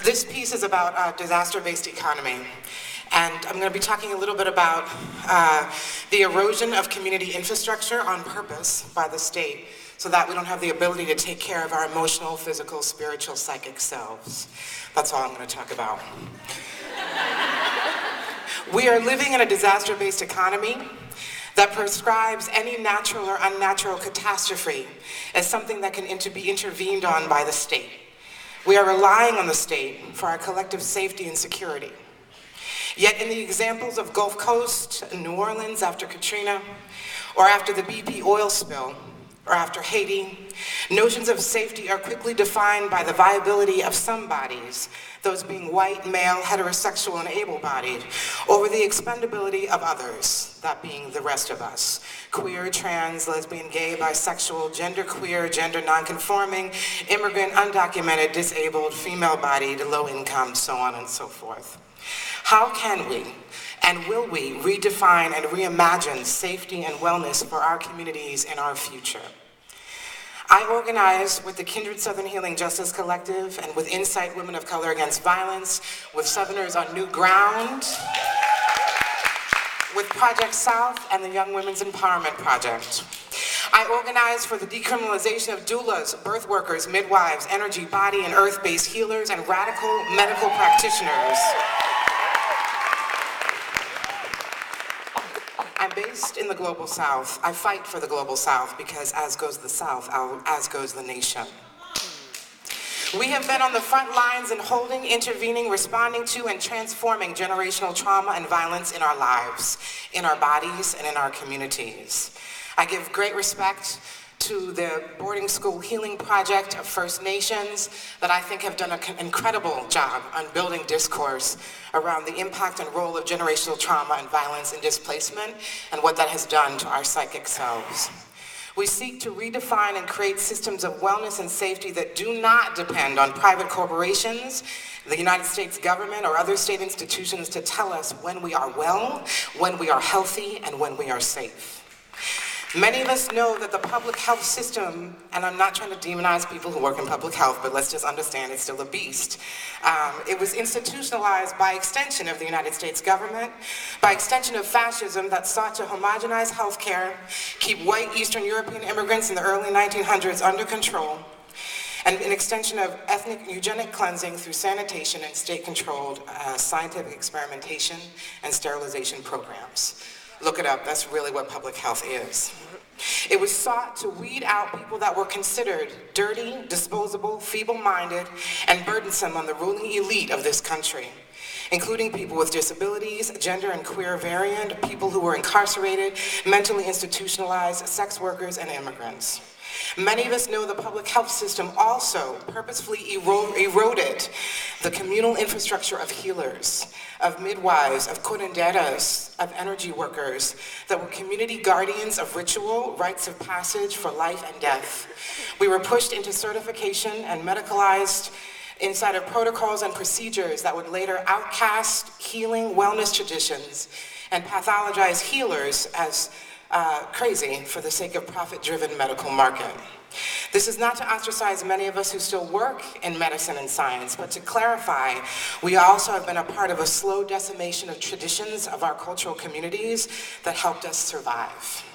This piece is about a disaster-based economy. And I'm going to be talking a little bit about the erosion of community infrastructure on purpose by the state so that we don't have the ability to take care of our emotional, physical, spiritual, psychic selves. That's all I'm going to talk about. We are living in a disaster-based economy that prescribes any natural or unnatural catastrophe as something that can be intervened on by the state. We are relying on the state for our collective safety and security. Yet in the examples of Gulf Coast and New Orleans after Katrina, or after the BP oil spill, or after Haiti, notions of safety are quickly defined by the viability of some bodies, those being white, male, heterosexual, and able-bodied, over the expendability of others, that being the rest of us. Queer, trans, lesbian, gay, bisexual, genderqueer, gender nonconforming, immigrant, undocumented, disabled, female-bodied, low-income, so on and so forth. How can we, and will we, redefine and reimagine safety and wellness for our communities in our future? I organize with the Kindred Southern Healing Justice Collective and with Insight Women of Color Against Violence, with Southerners on New Ground, with Project South and the Young Women's Empowerment Project. I organize for the decriminalization of doulas, birth workers, midwives, energy, body, and earth-based healers, and radical medical practitioners. I'm based in the Global South. I fight for the Global South because as goes the South, as goes the nation. We have been on the front lines in holding, intervening, responding to, and transforming generational trauma and violence in our lives, in our bodies, and in our communities. I give great respect to the boarding school healing project of First Nations that I think have done an incredible job on building discourse around the impact and role of generational trauma and violence and displacement and what that has done to our psychic selves. We seek to redefine and create systems of wellness and safety that do not depend on private corporations, the United States government, or other state institutions to tell us when we are well, when we are healthy, and when we are safe. Many of us know that the public health system, and I'm not trying to demonize people who work in public health, but let's just understand it's still a beast. It was institutionalized by extension of the United States government, by extension of fascism that sought to homogenize healthcare, keep white Eastern European immigrants in the early 1900s under control, and an extension of ethnic eugenic cleansing through sanitation and state-controlled scientific experimentation and sterilization programs. Look it up, that's really what public health is. It was sought to weed out people that were considered dirty, disposable, feeble-minded, and burdensome on the ruling elite of this country, including people with disabilities, gender and queer variant, people who were incarcerated, mentally institutionalized, sex workers, and immigrants. Many of us know the public health system also purposefully eroded the communal infrastructure of healers, of midwives, of curanderas, of energy workers that were community guardians of ritual, rites of passage for life and death. We were pushed into certification and medicalized inside of protocols and procedures that would later outcast healing wellness traditions and pathologize healers as crazy for the sake of profit-driven medical market. This is not to ostracize many of us who still work in medicine and science, but to clarify, we also have been a part of a slow decimation of traditions of our cultural communities that helped us survive.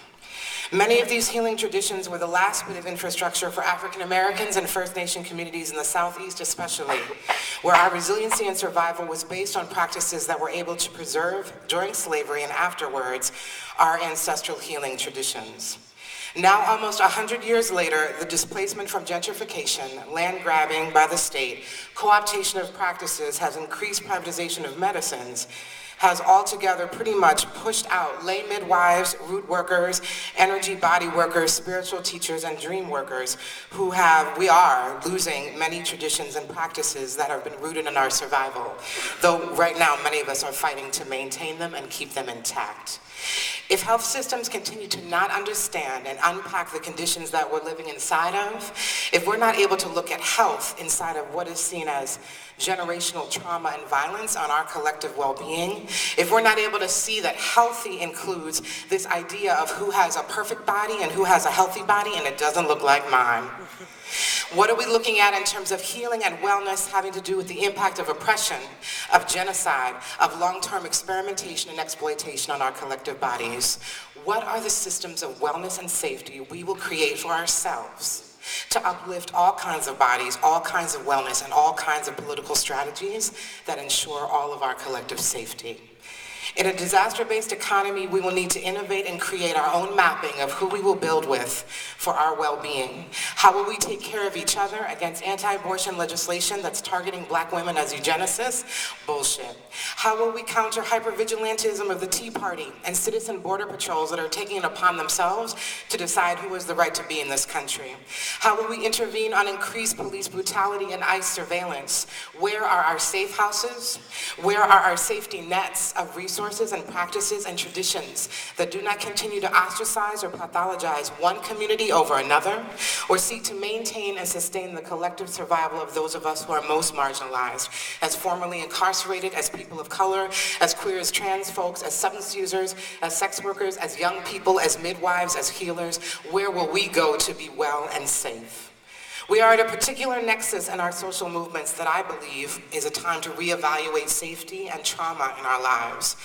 Many of these healing traditions were the last bit of infrastructure for African Americans and First Nation communities in the Southeast especially, where our resiliency and survival was based on practices that were able to preserve, during slavery and afterwards, our ancestral healing traditions. Now, almost 100 years later, the displacement from gentrification, land grabbing by the state, co-optation of practices has increased privatization of medicines, has altogether pretty much pushed out lay midwives, root workers, energy body workers, spiritual teachers, and dream workers we are losing many traditions and practices that have been rooted in our survival, though right now many of us are fighting to maintain them and keep them intact. If health systems continue to not understand and unpack the conditions that we're living inside of, if we're not able to look at health inside of what is seen as generational trauma and violence on our collective well-being, if we're not able to see that healthy includes this idea of who has a perfect body and who has a healthy body and it doesn't look like mine. What are we looking at in terms of healing and wellness having to do with the impact of oppression, of genocide, of long-term experimentation and exploitation on our collective bodies? What are the systems of wellness and safety we will create for ourselves to uplift all kinds of bodies, all kinds of wellness, and all kinds of political strategies that ensure all of our collective safety? In a disaster-based economy, we will need to innovate and create our own mapping of who we will build with for our well-being. How will we take care of each other against anti-abortion legislation that's targeting Black women as eugenicists? Bullshit. How will we counter hypervigilantism of the Tea Party and citizen border patrols that are taking it upon themselves to decide who has the right to be in this country? How will we intervene on increased police brutality and ICE surveillance? Where are our safe houses? Where are our safety nets of resources and practices and traditions that do not continue to ostracize or pathologize one community over another, or seek to maintain and sustain the collective survival of those of us who are most marginalized, as formerly incarcerated, as people of color, as queer, as trans folks, as substance users, as sex workers, as young people, as midwives, as healers? Where will we go to be well and safe? We are at a particular nexus in our social movements that I believe is a time to reevaluate safety and trauma in our lives.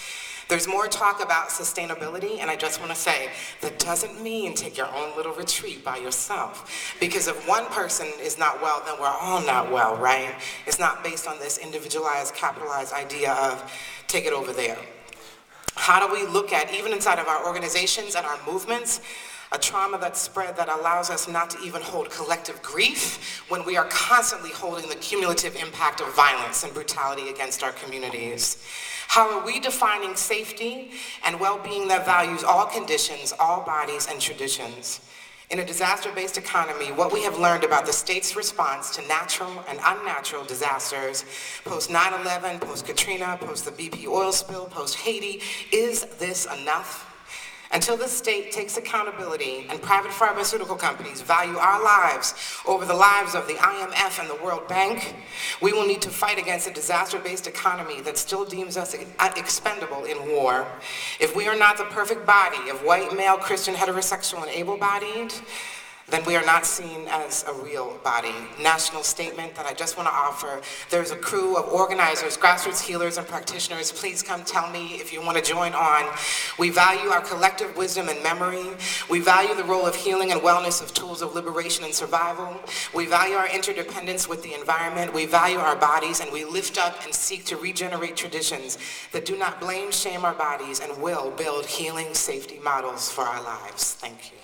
There's more talk about sustainability, and I just want to say, that doesn't mean take your own little retreat by yourself. Because if one person is not well, then we're all not well, right? It's not based on this individualized, capitalized idea of take it over there. How do we look at, even inside of our organizations and our movements, a trauma that's spread that allows us not to even hold collective grief when we are constantly holding the cumulative impact of violence and brutality against our communities? How are we defining safety and well-being that values all conditions, all bodies, and traditions? In a disaster-based economy, what we have learned about the state's response to natural and unnatural disasters, post 9/11, post Katrina, post the BP oil spill, post Haiti, is this enough? Until the state takes accountability and private pharmaceutical companies value our lives over the lives of the IMF and the World Bank, we will need to fight against a disaster-based economy that still deems us expendable in war. If we are not the perfect body of white, male, Christian, heterosexual, and able-bodied, then we are not seen as a real body. National statement that I just want to offer. There's a crew of organizers, grassroots healers, and practitioners. Please come tell me if you want to join on. We value our collective wisdom and memory. We value the role of healing and wellness of tools of liberation and survival. We value our interdependence with the environment. We value our bodies, and we lift up and seek to regenerate traditions that do not blame, shame our bodies, and will build healing safety models for our lives. Thank you.